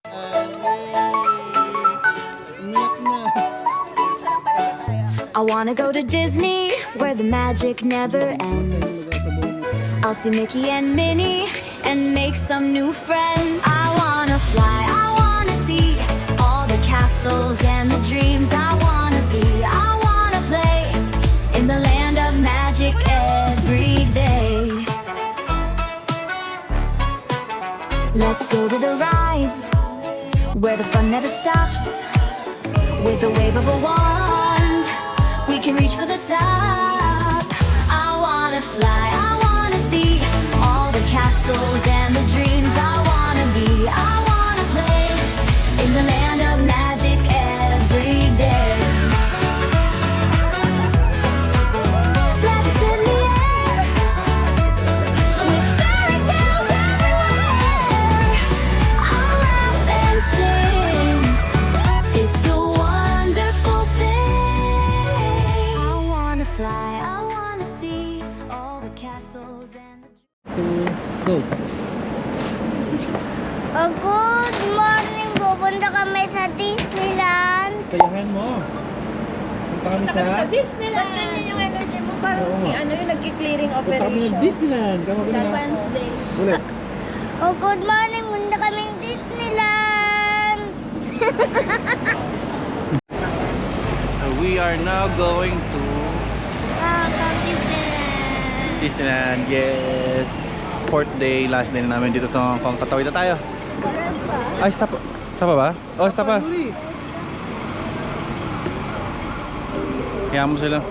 I wanna go to Disney, where the magic never ends. I'll see Mickey and Minnie, and make some new friends. I wanna fly, I wanna see all the castles and the dreams I wanna be. I wanna play in the land of magic every day. Let's go to the rides, where the fun never stops. With a wave of a wand, we can reach for the top. I wanna fly, I wanna see all the castles and the dreams I wanna be. I wanna play in the land of magic every day. Magic's in the air, with fairy tales everywhere. I'll laugh and sing, it's a wonderful thing. I wanna fly, I wanna see all the castles and the Go. Good morning, pupunta kami sa Disneyland. Kayahan mo. Punta kami sa... Disneyland. Ba't ganyan yung energy mo? Parang Oo. si ano yung nag-clearing Punta kami operation. ng Disneyland. Kama ka Like na. Wednesday. Ulit. Good morning, pupunta kami ng Disneyland. We are now going to Disneyland. Disneyland. Yes. Fourth day, last day na namin dito sa Hong Kong. Tatawid na tayo. Ay, stop. Stop ba? Oh, stop pa. Kaya mo sila.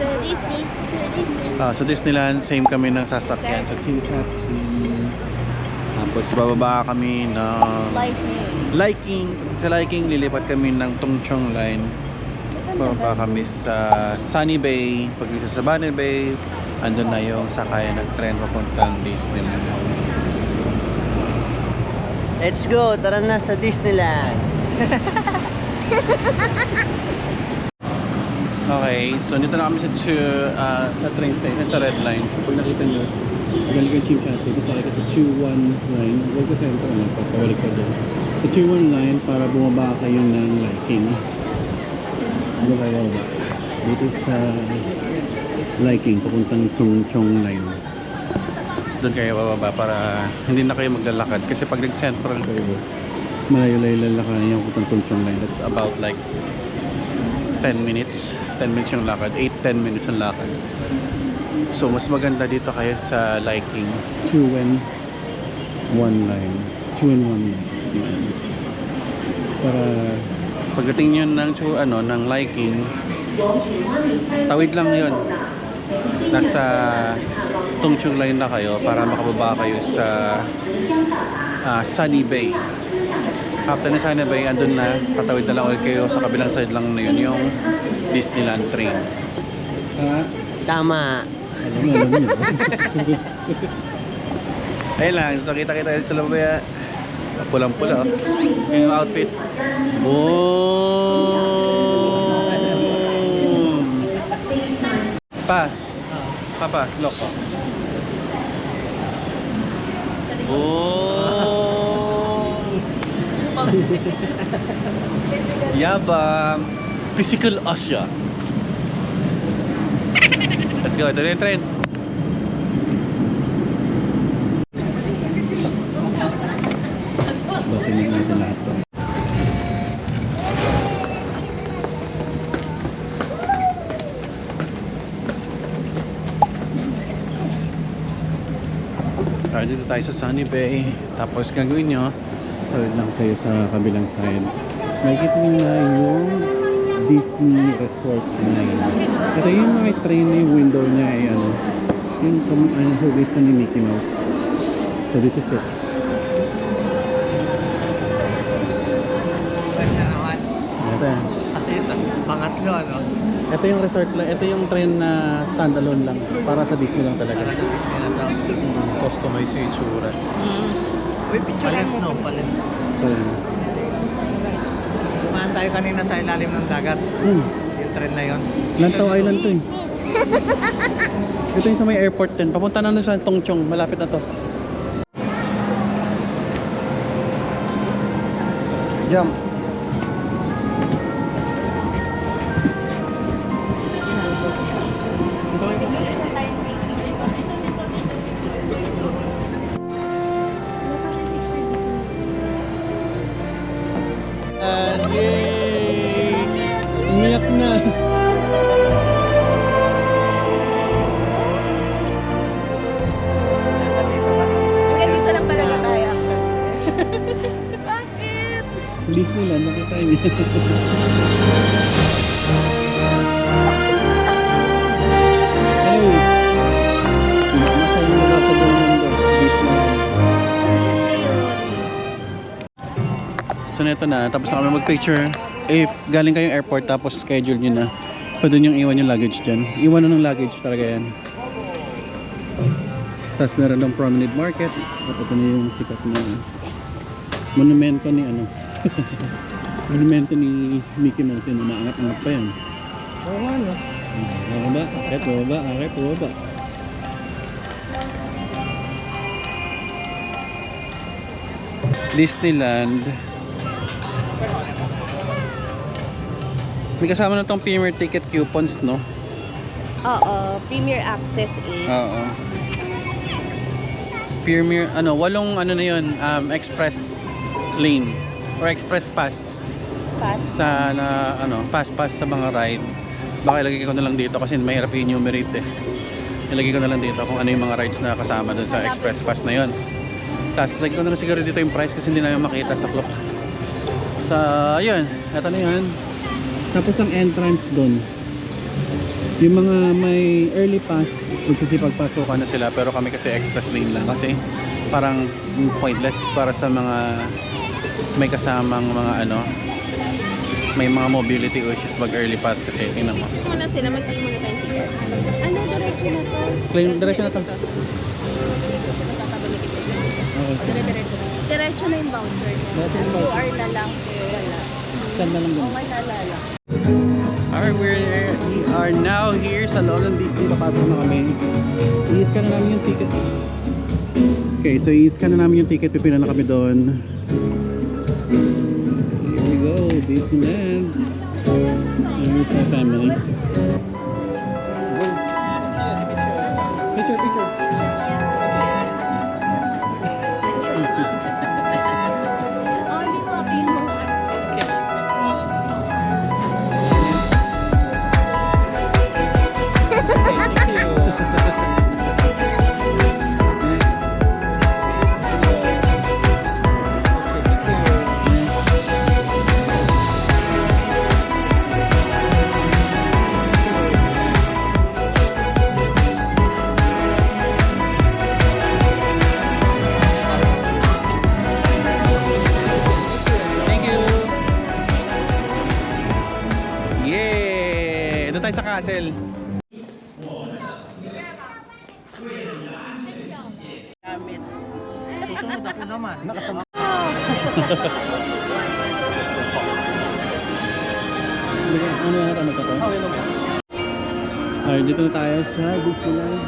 So Disney. Sa Disneyland, same kami ng sasakyan sa Team Taxi. Tapos bababa kami ng Liking. Sa Liking, lilipat kami ng Tung Chung Line. Bababa kami sa Sunny Bay. Pag sa Sunny Bay, andun na yung sakay ng tren papuntang Disneyland. Let's go! Tara na sa Disneyland! Okay, so dito na kami sa train station, sa Red Line. So pag nakita nyo, galing yung Team Taxi, ito sakay ka sa 2-1 line. Huwag ka sa ito, pagkawalik ka doon. Sa 2-1 line, para bumaba kayo ng Liking. Ano kayo ba? Dito sa Liking, papuntang Tung Chung Line. Doon kayo bababa para hindi na kayo maglalakad. Kasi pag nag-central kayo, malayo-layo lalakarin yung papuntang Tung Chung Line. That's about like 10 minutes. 10 minutes yung lakad. 8-10 minutes yung lakad. So, mas maganda dito kayo sa Liking. 2-1 line. 2-1 line. Para pagdating nyo ng Liking, tawid lang yun. Nasa Tung Chung Line na kayo para makababa kayo sa Sunny Bay. After na Sunny Bay, andun na, tatawid na lang ulit kayo sa kabilang side lang na yun, yung Disneyland train. Tama! Alam niyo. Ayun lang, so kita-kita ulit sa labaya. Pulang-pula. Yung outfit. Boom! Papa, lock. Yabang! Physical Asia. Let's go, ito na yung train. Document natin lahat to. Dito tayo sa Sunny Bay. Tapos gagawin nyo, tawid lang kayo sa kabilang side. Makikita nyo na yung Disney Resort na yun. Ito yung mga train na yung window niya ay yung hugis na ni Mickey Mouse. So this is it. Ito pangatlo, ano? Ito yung resort lang. Ito yung train na standalone lang. Para sa Disney lang talaga. Para sa Disneyland daw. Customize yung itsura. Uy, picture no? Palit. So, Kumahan tayo kanina sa ilalim ng dagat. Yung train na yun. Lantaw Island to eh. Ito yung sa may airport din. Papunta na sa Tung Chung. Malapit na to. Jump. Yay! Umiyak na. Hanggang dito lang talaga tayo actually. Bakit? Disneyland, nakita niya. Hey! Masaya na ba sa buong mundo? Disneyland. So neto na, tapos na kami mag-picture. If galing kayong airport tapos schedule nyo na, pwede nyo iwan yung luggage dyan. Iwan na ng luggage talaga yan. Tapos meron ng promenade market. At ito na yung sikat na monumento ni ano. Monumento ni Mickey Mouse. Yun, umaangat-angat pa yan. Oo nga, no? Baba, akit, baba, akit, baba. Disneyland. May kasama na tong Premier ticket coupons, no? Oo, Premier Access Oo. Premier, ano, 8 ano na yun, express lane or express pass Pass. sa na, ano, fast pass sa mga ride. Baka ilagay ko na lang dito kasi mahirap i-enumerate eh. Ilagay ko na lang dito kung ano yung mga rides na kasama dun sa express pass na yun. Tapos lagay ko na lang siguro dito yung price kasi hindi namin makita sa clock. So, ayun, eto na yun. Tapos ang entrance doon, yung mga may early pass, magsisipagpasukan na sila, pero kami kasi express lane lang kasi parang pointless para sa mga may kasamang mga ano, may mga mobility issues mag early pass kasi tingnan mo. Muna sila, mag-claim muna tayong ticket. Ano, diretso na to? Claim, diretso na to. Okay. Diretso na. Diretso na yung voucher. Diretso yung voucher. QR na lang, wala. Saan na lang doon? Okay, nalala. Alright, we are now here sa loob ng Disney. Papasok na kami. I-scan na namin yung ticket. Okay, so i-scan na namin yung ticket. Pipila na kami doon. Here we go, Disneyland. Here's my family. Go. Picture, picture. Oh, hindi mo appeal mo. Thank you. Yay! Doon tayo sa castle. Susunod ako naman. Nakasama. Ano na tama ka to? Alright, dito na tayo sa Disneyland.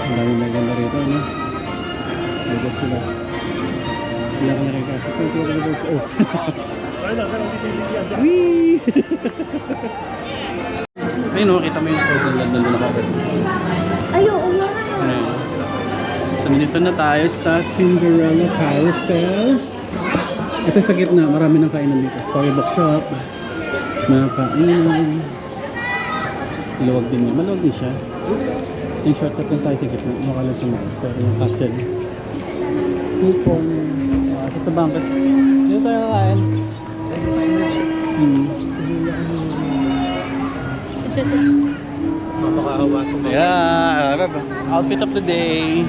Ang daming maganda rito, ano? Ligot sila. Sila ka na rin kasi. Oh! Whee! Ayun o, kita mo yung Frozen Land nandun ako. Ay, oo nga. Ayan. So, nandito na tayo sa Cinderella Carousel. Ito sa gitna, marami nang kainan dito. Storybook shop, mga kainan. Maluwag din niya. Maluwag din siya. Yung shortcut lang tayo sa gitna. Mukha lang sa mga. Pero yung castle. Coupon. Sa banquet. Dito tayo kakain. Mapakahawasan mo. Yeah! Outfit of the day.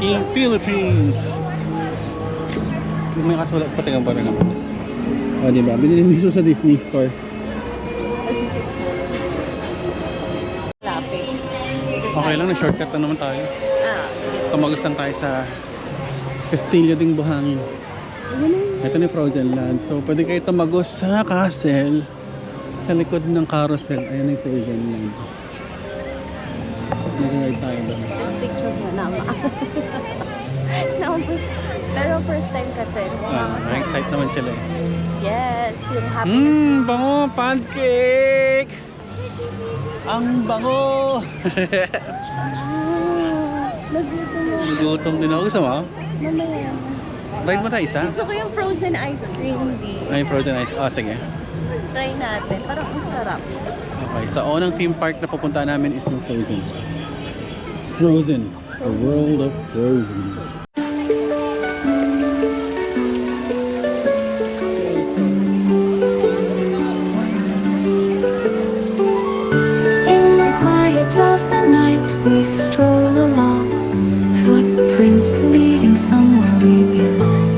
Team Philippines. May kasulat pa tagang ba rin ako. O diba, binili mismo sa Disney Store. Lapit. Okay lang, na-shortcut na naman tayo. Sige. Tumagos lang tayo sa Castillo ding Buhangin. Ito na yung Frozen Land. So pwede kayo tumagos sa castle. Sa likod ng carousel. Ayan yung Frozen Land. Nag-ride tayo doon. This picture mo na. Pero first time kasi. Na-excite naman sila eh. Yes, yung happiness. Bango! Pancake! Ang bango! Nagutom mo. Gutom din ako. Gusto mo? Mamaya. Ride mo tayo isa? Gusto ko yung frozen ice cream, di. Ay, frozen ice. Oh, sige. Try natin. Parang ang sarap. Okay, so unang theme park na pupunta namin is yung Frozen. Frozen. The world of Frozen. In the quiet of the night, we stroll along, footprints leading somewhere we belong.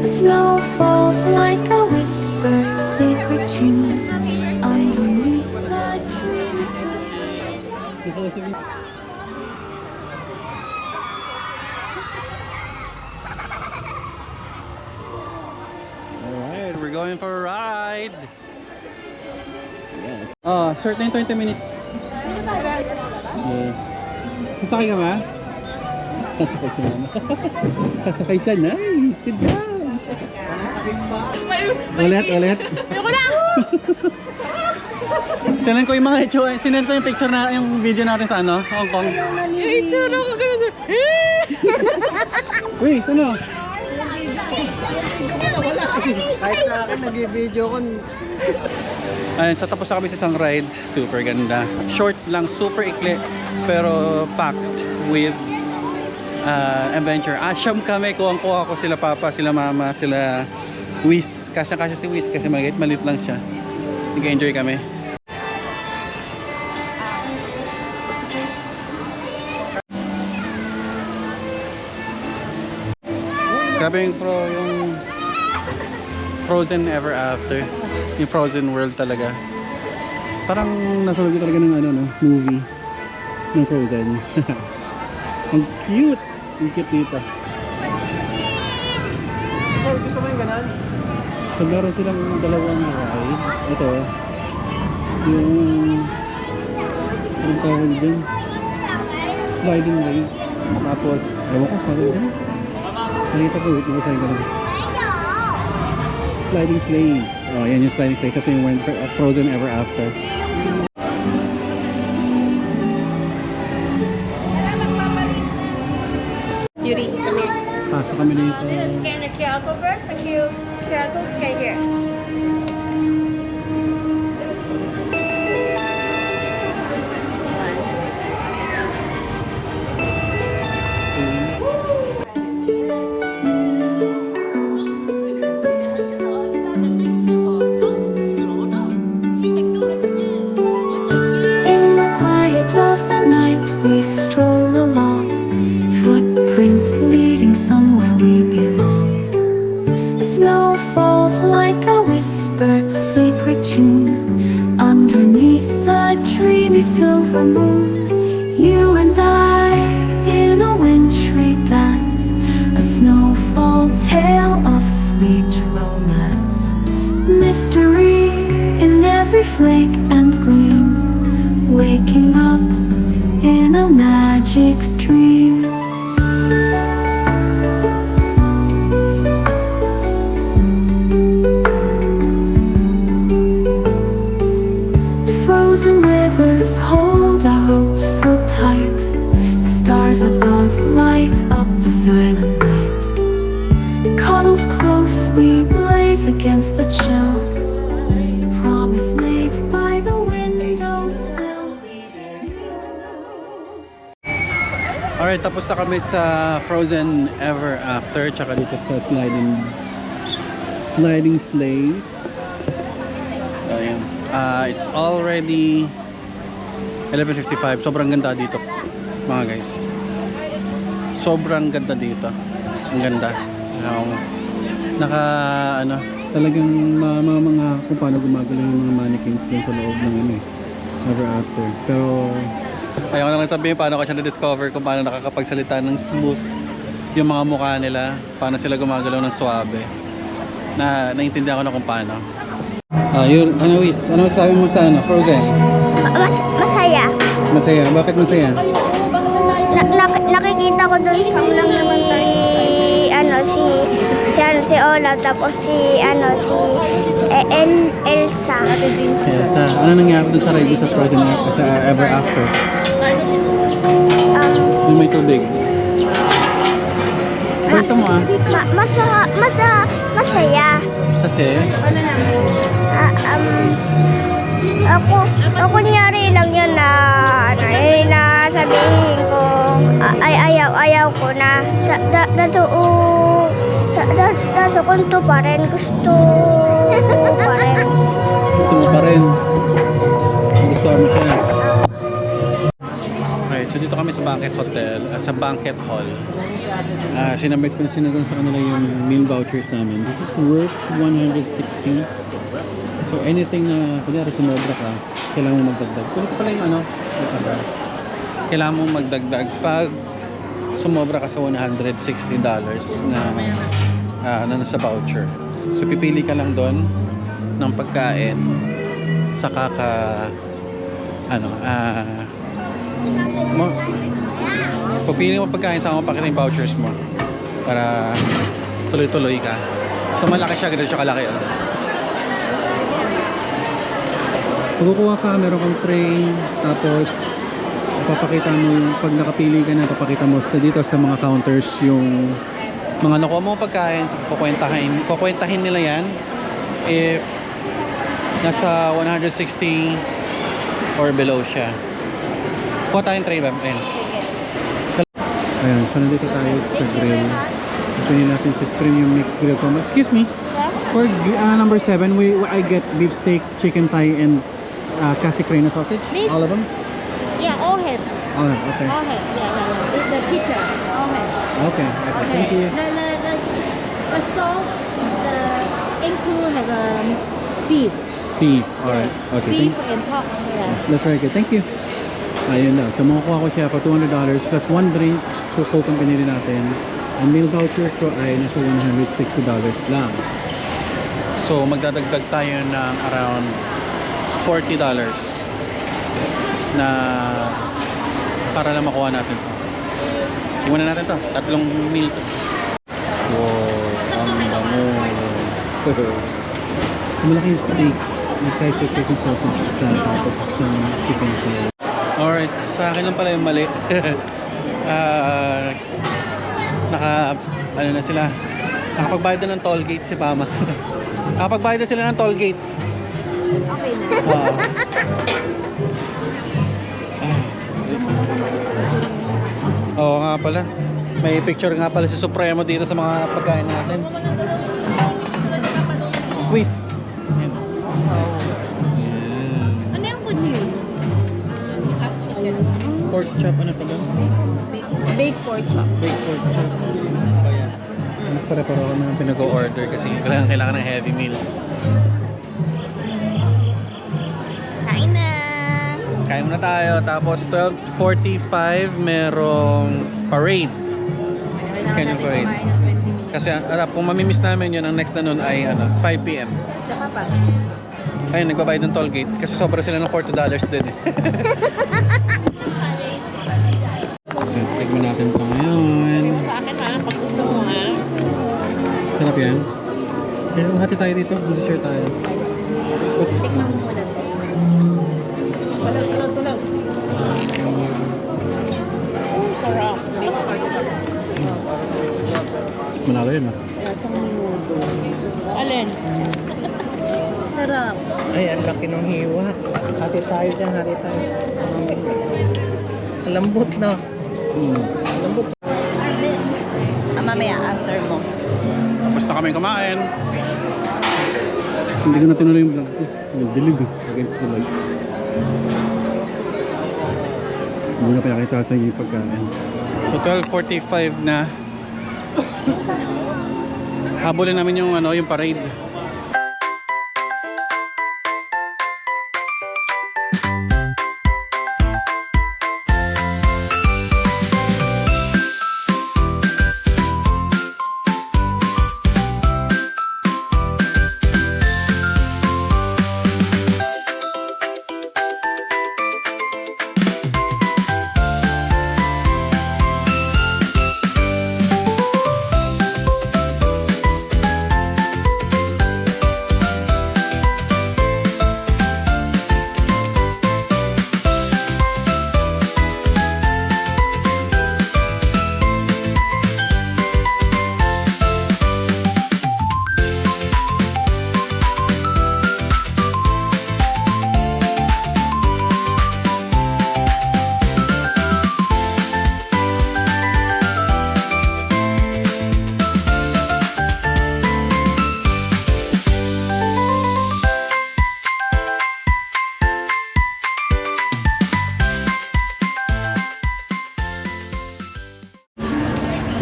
Snow falls like a whispered secret tune underneath the trees. Alright, we're going for a ride. Yes. Oh, short na yung 20 minutes. Yes. Sasakay ka ba? Sasakay siya na. Sasakay siya. Nice. Good job. Ulit. Ayoko na! Sinend ko yung mga sinend ko yung picture na yung video natin sa ano, Hong Kong. Yung itsura ko kasi. Wait, ano? Kahit sa akin, nag-video ko. Ayun, so tapos na kami sa isang ride. Super ganda. Short lang, super ikli. Pero packed with adventure. Asyam kami. Kuwang-kuha ko sila papa, sila mama, sila Wiz. Kasya-kasya si Wiz kasi maliit lang siya. Nag-enjoy kami. Grabe yung Frozen Ever After. Yung Frozen World talaga. Parang nasulog talaga ng ano, no, movie ng Frozen. Ang cute! Ang cute dito. Oh, gusto mo yung ganan? So meron silang dalawang ride. Ito. Yung anong tawag dyan? Sliding ride. Tapos, ewan ko, parang dyan. Nakita ko, ibasahin ko lang. Sliding Sleighs. Oh, yan yung Sliding Sleighs. Ito yung Frozen Ever After. Yuri, come here. Pasok kami dito. Scan the QR code first. Thank you. QR code, scan here. In the quiet of the night, we stroll along, footprints leading somewhere we belong. Snow falls like a whispered secret tune underneath the dreamy silver moon. You and I in a wintry dance, a snowfall tale of sweet romance. Mystery in every flake and gleam, waking up in a magic dream. Frozen rivers hold our hopes so tight. Stars above light up the silent night. Cuddled close we blaze against the chill. Promise made by the windowsill. Alright, tapos na kami sa Frozen Ever After. Tsaka dito sa Sliding Sleighs. Ayan. It's already 11:55. Sobrang ganda dito, mga guys. Sobrang ganda dito. Ang ganda. Talagang mga kung paano gumagalaw yung mga mannequins dun sa loob ng ano eh, Ever After. Pero ayaw ko na lang sabihin paano ko siya na-discover kung paano nakakapagsalita ng smooth yung mga mukha nila, paano sila gumagalaw ng suabe. Naintindihan ko na kung paano. Yun, Wiz, ano sabi mo sa Frozen? Masaya. Masaya? Bakit masaya? Nakikita ko doon lang naman tayo. si Olaf, tapos si Elsa. Elsa, ano nangyari dun sa ride sa Frozen sa Ever After? Yung may tubig. Kwento mo ah. Masaya. Kasi, Ako kunyari lang yun na sabihin ko, ayaw ko na. Sa kunto pa rin, gusto pa rin. gusto mo pa rin. Gusto mo siya. Okay, so dito kami sa Banquet Hotel, sa Banquet Hall. Sinabit ko na sinagon sa kanila yung meal vouchers namin. This is worth 160. So anything na, kunyari sumobra ka, kailangan mo magdagdag. Kulit pala yung kailangan mo magdagdag pag sumobra ka sa $160 na nasa voucher. So pipili ka lang doon ng pagkain, saka ka pipili mo pagkain, saka mo pakita yung vouchers mo para tuloy-tuloy ka. So malaki siya, ganito siya kalaki. Pagkukuha ka, meron kang tray, tapos papakita mo yung pag nakapili ka na, papakita mo sa dito sa mga counters yung mga nakuha mo pagkain, so kukwentahin nila yan if nasa 160 or below siya. Kuha tayong tray ba? Ayan, so nandito tayo sa grill. Ito yun natin sa premium mixed grill combo. Excuse me, for number 7 I get beef steak, chicken thigh, and Casicrena sausage? Beef? All of them? Yeah, all head. All right, okay. All head. Yeah. The picture. All head. Okay, thank you. The sauce, the include have beef. Beef, alright. Okay, Beef and pork. Yeah. that's very good. Thank you. Ayun na. So makukuha ko siya for $200 plus one drink. So Coke ang pinili natin. Ang meal voucher ko ay nasa $160 lang. So magdadagdag tayo ng around $40 na para lang makuha natin to. Tingnan na natin to. Tatlong meal to. Wow, ang bango. So malaki yung steak. May Casicrena sausage isa, tapos isang chicken thigh. Alright, sa akin lang pala yung mali. Ano na sila, nakapagbayad na ng toll gate si Mama. Nakapagbayad na sila ng toll gate. Okay na. Oo nga pala. May picture nga pala si Supremo dito sa mga pagkain natin. Quiz. Ayan. Ano yung food niyo? Half chicken. Pork chop, ano pa ba? Baked pork chop. Baked pork chop. Ayan. Mas pare-paro ako naman pinag-o-order kasi kailangan ng heavy meal. Kain na! Kain muna tayo. Tapos 12:45 merong parade. Kanyang parade. Kasi kung mamimiss namin yun, ang next na nun ay 5 PM. Basta ka pa. Ayun, nagbabayad ng toll gate kasi sobra sila ng $40 din eh. So, tignan natin ito ngayon. Sa akin ha, pag gusto mo ha. Sarap yan. Kaya hati tayo dito, dessert tayo. Tikman mo muna. Salaw. Sarap. Baked pork chop. Manalo yun ah. Lasang minuto. Alin? Sarap. Ay, ang laki ng hiwa. Hati tayo dyan, hati tayo. Lambot na. Lambot. Mamaya after mo. Tapos na kami kumain. Hindi ko na tinuloy yung vlog ko. Dilib eh. Against the light. Hindi na pinakita sa inyo yung pagkain. So 12:45 na. Habulin namin yung yung parade.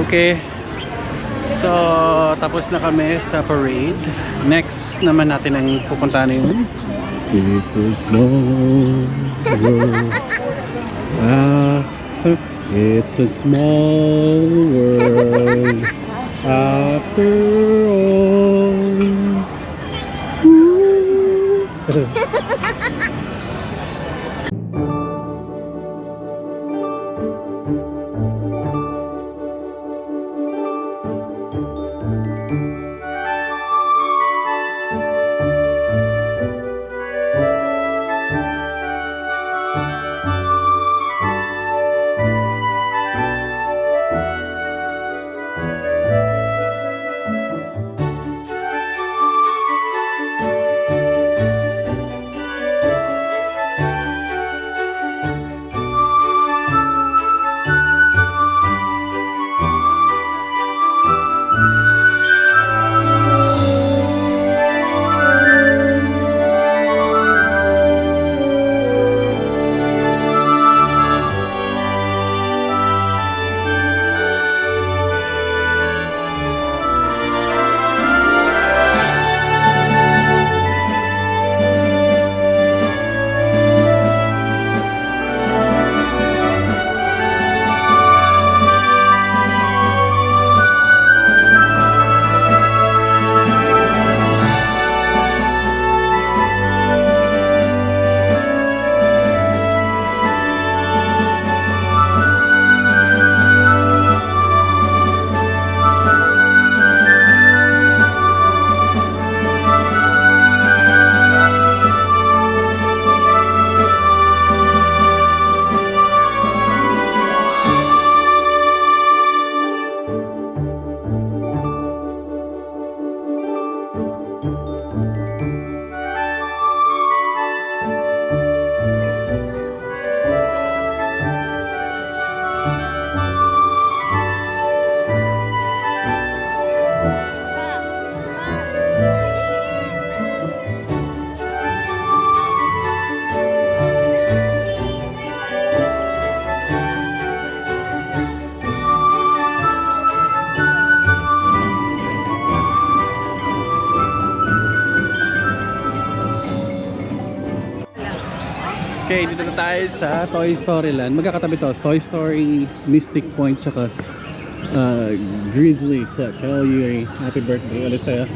Okay. So, tapos na kami sa parade. Next naman natin ang pupuntahan yun. It's a small world. It's a small world after all. Okay, dito na tayo sa Toy Story Land. Magkakatabi to, Toy Story, Mystic Point, tsaka Grizzly Clutch. Hello, Yuri. Happy birthday ulit sa'yo.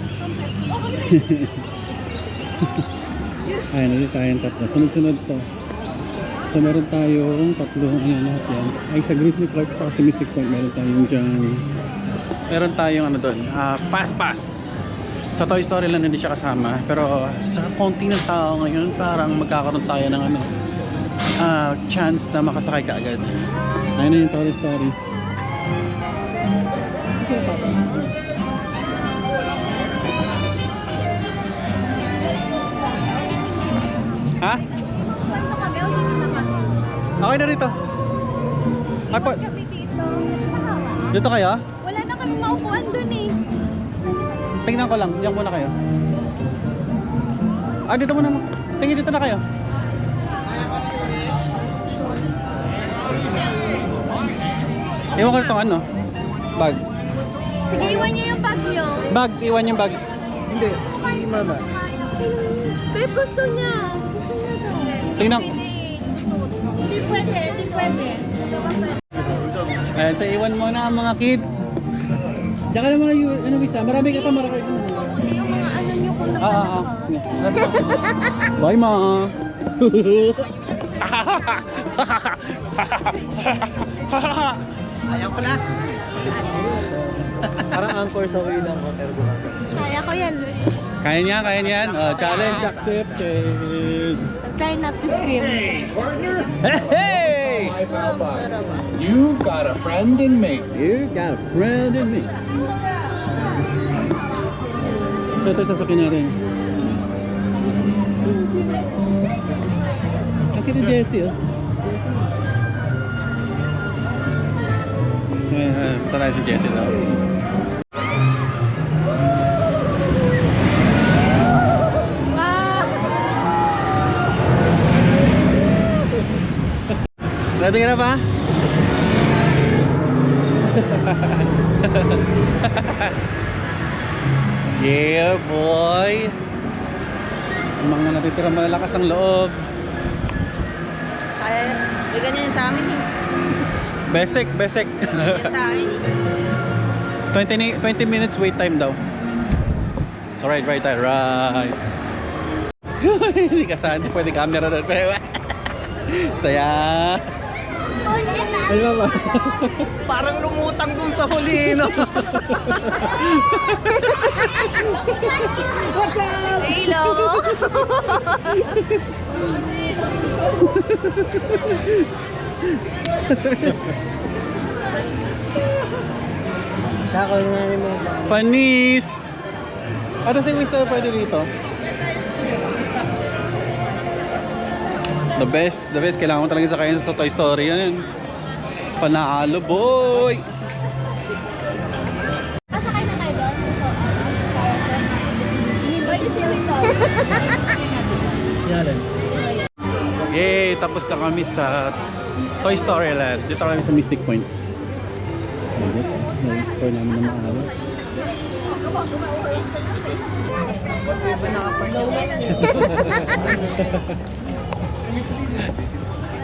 Ayan, ulit tayong tatlo. Sunod-sunod to. So, meron tayong tatlong, ano lahat yan. Ay, sa Grizzly Clutch, tsaka sa Mystic Point, meron tayong dyan. Meron tayong ano doon, Fast Pass. Sa Toy Story Land hindi siya kasama, pero sa konti ng tao ngayon parang magkakaroon tayo ng ano, chance na makasakay ka agad. Ayun na yung Toy Story. Ha? Okay na rito. Ako. Dito kayo? Wala na kami maupuan dun eh. Tingnan ko lang, diyan muna kayo. Dito muna. Tingin dito na kayo. Iwan ko itong ano, bag. Sige, iwan niyo yung bag niyo. Bags, iwan yung bags. Hindi, si Mama. Babe, gusto niya. Gusto niya daw. Tingnan. Hindi pwede, hindi pwede. Ayan, so iwan mo na ang mga kids. Diyan ka na mga ano, Bisa, marami ka pa marami ka. Yung mga ano niyo kung Bye, ma. Ayaw ko na. Parang anchor sa way lang. Kaya ko yan. Kaya niyan. Challenge accepted. Try not to scream. Hey! You've got a friend in me. You got a friend in me. So ito sasakyan natin. Nakita Jessie, oh. Ito na si Jessie daw. Ready ka na ba? Yeah, boy. Ang mga natitira malalakas ang loob. Kaya, may ganyan sa amin eh. Basic. Yan sa akin eh. 20 minutes wait time daw. So right. Hindi ka saan, pwede camera doon. Saya. Ay, ba? Parang lumutang dun sa huli, no? What's up? Hello! Kakawin nga ni mo. Panis! Ano si Wisto pwede dito? The best. Kailangan mo talaga sakayin sa Toy Story yan. Panalo, boy! Pasakay na tayo doon. So, pwede si Rito. Yan. Yay! Tapos na kami sa Toy Story Land. Dito kami sa Mystic Point. Dito. Na-explore namin ng maayos.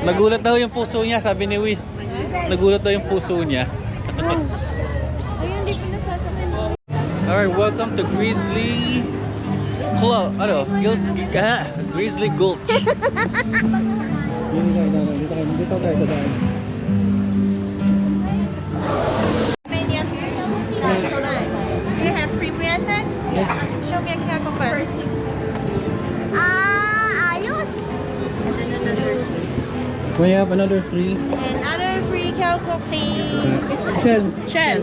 Nagulat daw yung puso niya, sabi ni Wiz. Nagulat daw yung puso niya. Ayun, di pinasasakyan. Alright, welcome to Grizzly Club. Grizzly Gulch. Dito tayo. Many of you? Do you have free princess? Yes. Show me a character first. Ayos. We have another 3. Another free character, please. Shell.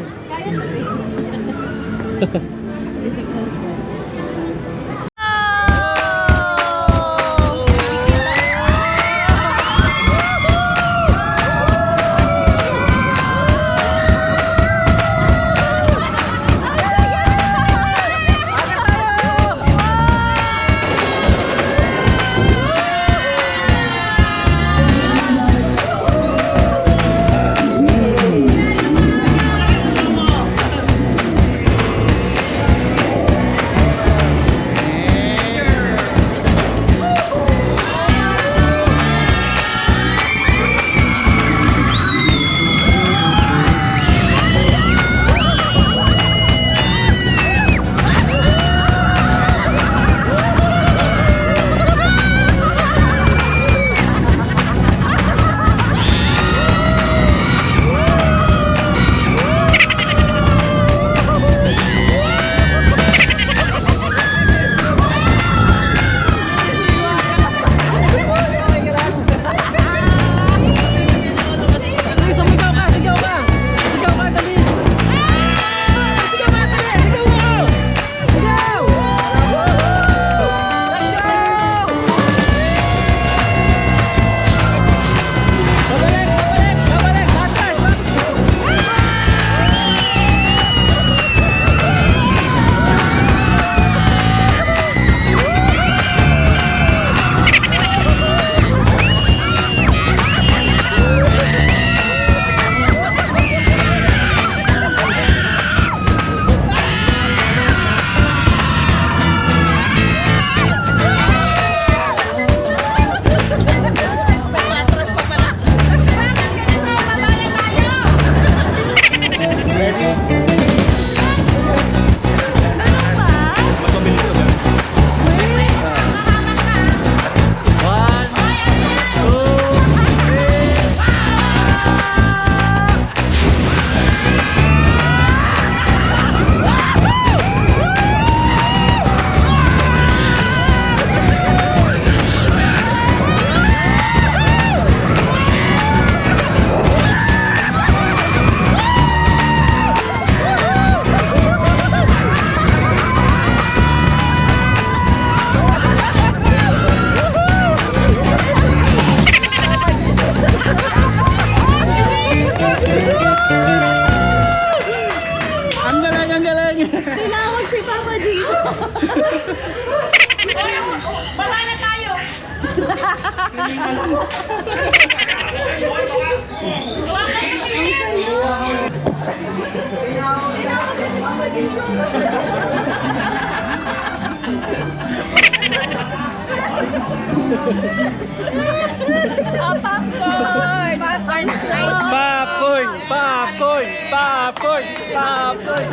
Popcorn! Popcorn is nice. Popcorn! Popcorn! Popcorn! Popcorn!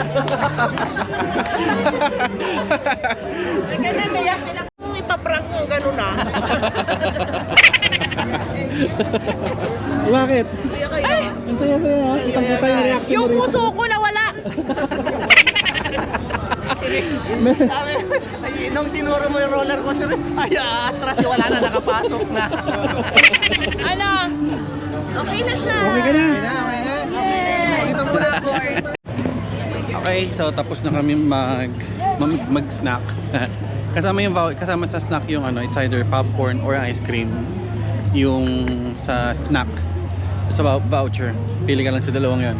Ganun, may ipaprank mo, ganun na. Bakit? Ang saya-saya ha? Kitang-kita yung reaction Yung mo rin. puso ko nawala. Sabi, ay, nung tinuro mo yung roller coaster, ay, atras, wala na, nakapasok na. Ano? Okay na siya. Okay ka na? Okay na. Dito muna ako. Okay, so tapos na kami mag-snack. kasama sa snack yung ano, it's either popcorn or ice cream. Yung sa snack, sa voucher, pili ka lang sa dalawang yan.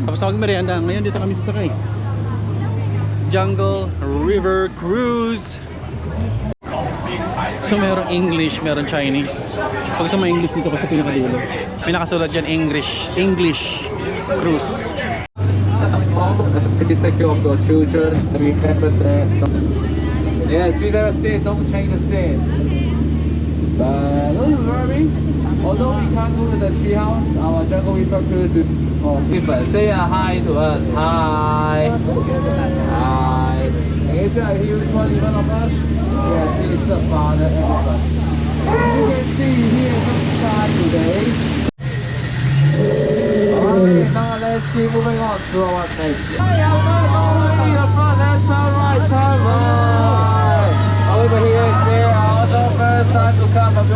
Tapos na mag-merienda, ngayon dito kami sasakay. Jungle River Cruise. So meron English, meron Chinese. Pag sa mga English dito kasi pinakadulo, may nakasulat dyan English Cruise. Pretty secure of those children. Remember that. Yes, we never stay. Don't change the state. But don't worry. Although we can't go to the tree house, our jungle river cruise is people. Say a hi to us. Hi. Hi. Is that here with one of us? Yes, this is the father elephant. You can see here some sky today. Alright, now let's keep moving on to our next. Hey, the front, let's turn right, turn right. Over here is there, the first time to come up.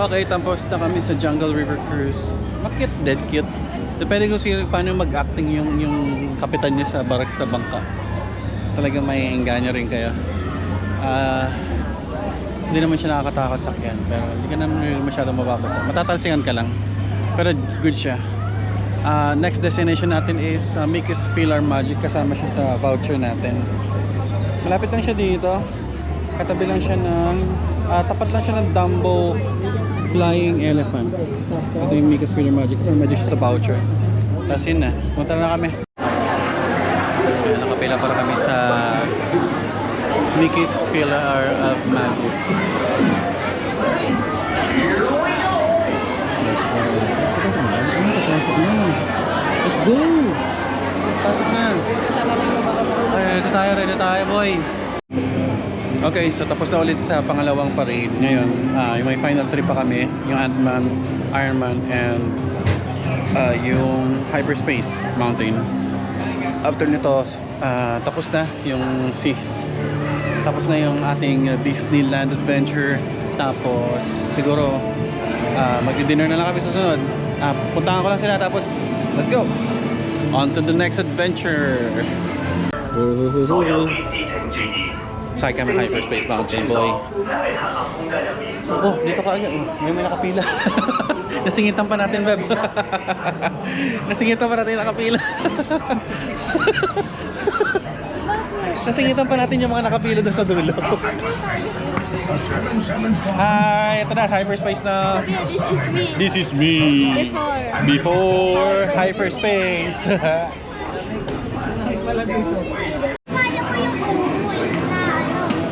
Okay, tapos na kami sa Jungle River Cruise. Makit, dead cute. Depende kung sino paano mag-acting yung kapitan niya sa bangka. Talagang may engganyo rin kayo. Hindi naman siya nakakatakot sakyan, pero hindi ka naman rin masyadong mababasa. Matatalsingan ka lang, pero good siya. Next destination natin is Mickey's PhilharMagic. Kasama siya sa voucher natin. Malapit lang siya dito. Katabi lang siya ng tapat lang siya ng Dumbo Flying Elephant. Ito yung Mickey's PhilharMagic. Kasama dyan siya sa voucher. Tapos yun na, punta na kami. Nakapila para kami sa Mickey's PhilharMagic. Let's go! Pasok na! Ay, ready tayo boy! Okay, so tapos na ulit sa pangalawang parade. Ngayon, yung may final trip pa kami, yung Ant-Man, Iron Man, and yung Hyperspace Mountain. After nito, tapos na yung tapos na yung ating Disneyland adventure. Tapos siguro mag-dinner na lang kami susunod. Puntahan ko lang sila, tapos let's go on to the next adventure. Sakay kami Hyperspace Mountain, boy. Oh, dito ka agad. May nakapila. Nasingitan pa natin, Beb. Nasingitan pa natin nakapila. Nasingitan pa natin yung mga nakapila doon sa dulo. Hi, ito na, Hyperspace na. This is me. This is me. Before Hyperspace.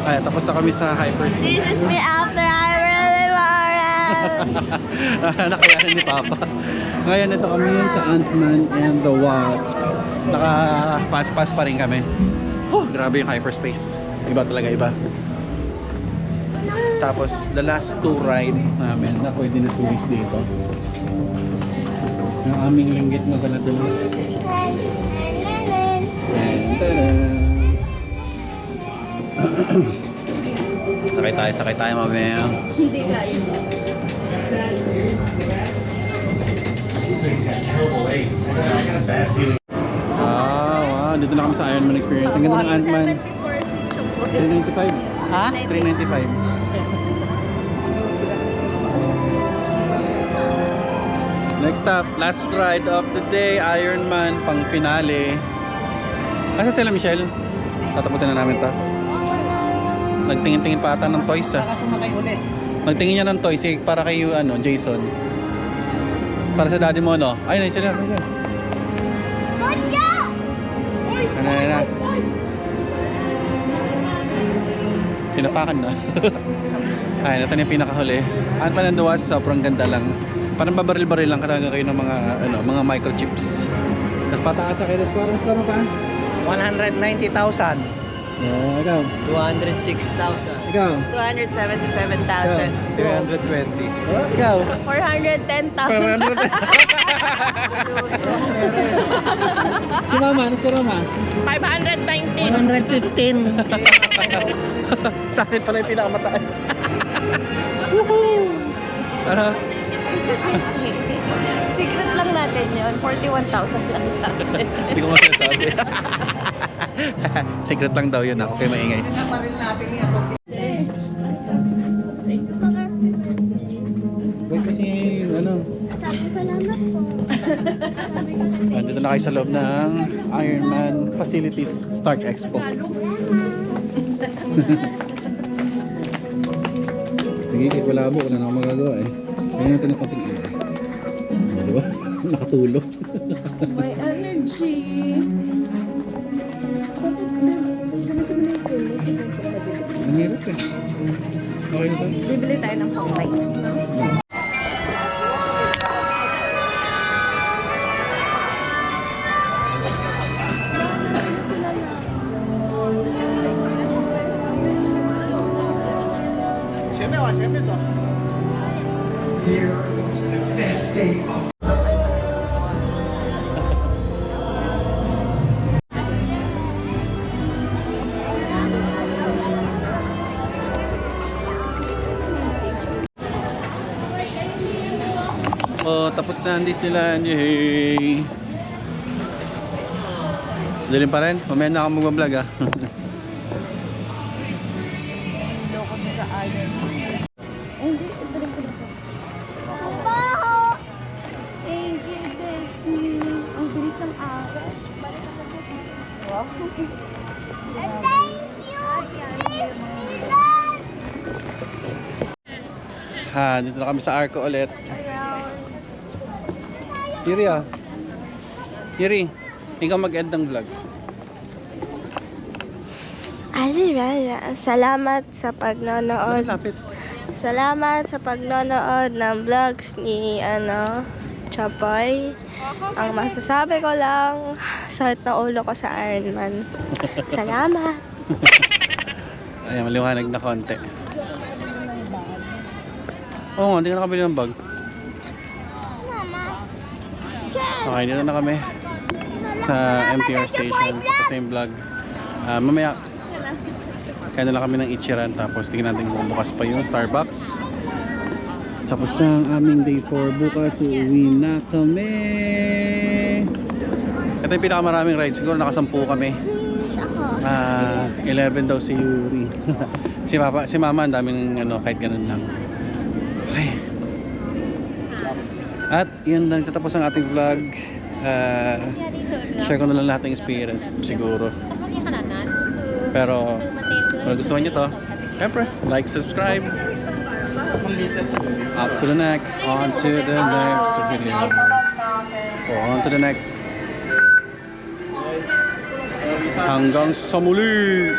Ay, tapos na kami sa Hyperspace. This is me after I really want it. Nakayanan ni Papa. Ngayon ito kami sa Ant-Man and the Wasp. Naka-pass pa rin kami. Grabe yung Hyperspace. Iba talaga, iba. Tapos the last two ride namin na pwede na tuwis dito. Yung aming linggit na dala-dala. Sakay tayo mamaya. Hindi kaya. Wow, dito na kami sa Iron Man experience. Ang ganda ng Ant-Man. 395. Ha? 395. Next up, last ride of the day, Iron Man, pang finale. Asa sila, Michelle? Tatapusin na namin to. Nagtingin-tingin pa ata ng toys, ah. Baka sumakay ulit. Magtingin niya ng toys para kay ano, Jason. Para sa daddy mo, no? Ay, nandiyan sila. Ano. Tinapakan na. Ay, ito na yung pinakahuli. Ang pananduwas, sobrang ganda lang. Parang babaril-baril lang talaga kayo ng mga, ano, mga microchips. Tapos pataas sa kayo. Mas kama pa? 190,000. Ikaw. 206,000. Ikaw. 277,000. 320. Ikaw. 410,000. Si Mama, ano ka Mama? 519. 115. Sa akin pala yung pinakamataas. Woohoo! Secret lang natin yun. 41,000 lang sa akin. Hindi ko masasabi. Secret lang daw yun ako kay maingay. Naparil natin niya. Wait kasi ano. Salamat po. Nandito na kayo sa loob ng Ironman Facilities Stark Expo. Sige, kikulabo ko na ako magagawa eh. Kaya natin na konting air. Diba? Nakatulog. My energy. Ang hirap eh. Okay na tayo. Bibili tayo ng pang-light, no? Oh, tapos na ang Disneyland. Yay! Dilim pa rin? Mamaya na ako mag-vlog ah. Thank you, Disney. Ang bilis ng araw. Wow. And thank you, Disneyland! Ha, dito na kami sa Arco ulit. Kiri ah. Kiri, ikaw mag-end ng vlog. Salamat sa Ay, pagnonood. lapit. Salamat sa pagnonood ng vlogs ni Chapoy. Ang masasabi ko lang, sakit na ulo ko sa Ironman. Salamat. Ayan, maliwanag na konti. Oo nga, hindi ka nakabili ng bag. Okay, dito na kami sa MTR station. Tapos na yung vlog. Mamaya, kaya na lang kami ng Ichiran. Tapos tingnan natin kung bukas pa yung Starbucks. Tapos na ang aming day 4. Bukas uuwi na kami. Ito yung pinakamaraming ride. Siguro nakasampu kami. 11 daw si Yuri. si Mama ang daming ano, kahit ganun lang. Okay. At yun lang tatapos ang ating vlog. Share ko na lang lahat ng experience siguro. Pero kung gusto nyo to, syempre like, subscribe. Up to the next, on to the next video. On to the next. Hanggang sa muli.